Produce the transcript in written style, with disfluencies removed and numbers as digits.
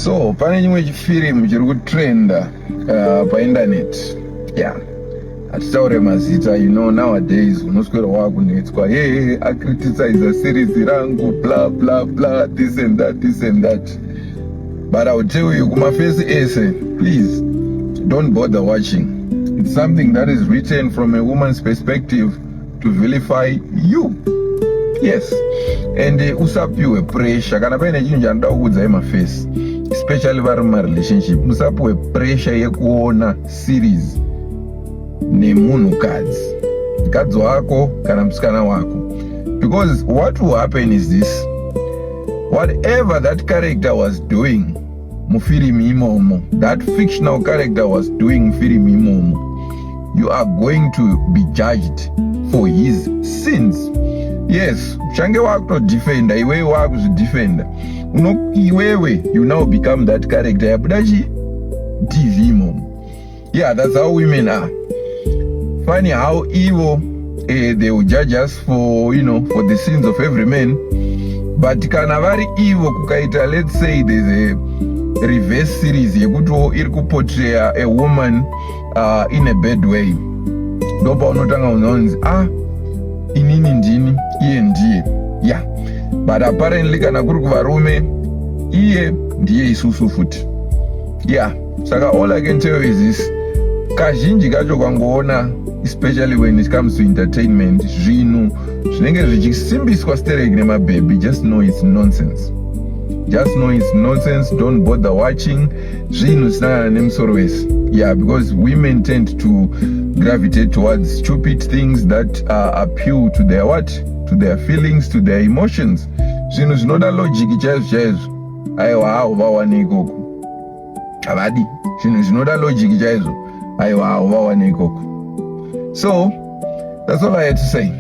So pane chimwe chifirimu chiri kutrenda painternet. Yeah, hatitaure mazita. Nowadays unoswera wakunetswa acriticize series rangu blah blah blah, this and that. But I'll tell you, kumafesi ese, please don't bother watching. It's something that is written from a woman's perspective to vilify you. Yes, and usapiwe pressure kana paine chinhu chanoda kukudzai mafesi, especially vari mumarelationship. Musapiwe pressure yekuona series nemunhukadzi wako kana musikana wako, because what will happen is this: whatever that character was doing mufirimu imomo, that fictional character was doing mufirimu imomo, you are going to be judged for his sins. Yes, uchange wakutodefenda, iwewe wakuzvidefenda, iwewe you now become that character yabudachi TV imomo. Yeah, that's how women are. Funny how evil they will judge us for, for the sins of every man. But kana vari evil kukaita, let's say there's a reverse series yekuti iri kuportray a woman in a bad way, ndopa unotanga unonzi inini ndini, iye ndiye. Yeah, but apparently kana kuri kuvarume, iye ndiye isusu futi. Yeah, saka all I can tell you is this: kazhinji kacho kwangoona, especially when it comes to entertainment, zvinhu zvinenge zvichisimbiswa stereki nemabhebhi, just know it's nonsense. Just know it's nonsense. Don't bother watching. Zvinhu zvisina nemusoro wese. Yeah, because women tend to gravitate towards stupid things that appeal to their what? To their feelings, to their emotions. Zvinhu zvinoda logic chaizvo. Aiwa havo vawane ikoko. Havadi. Zvinhu zvinoda logic chaizvo. Aiwa havo vawane ikoko. So, that's all I had to say.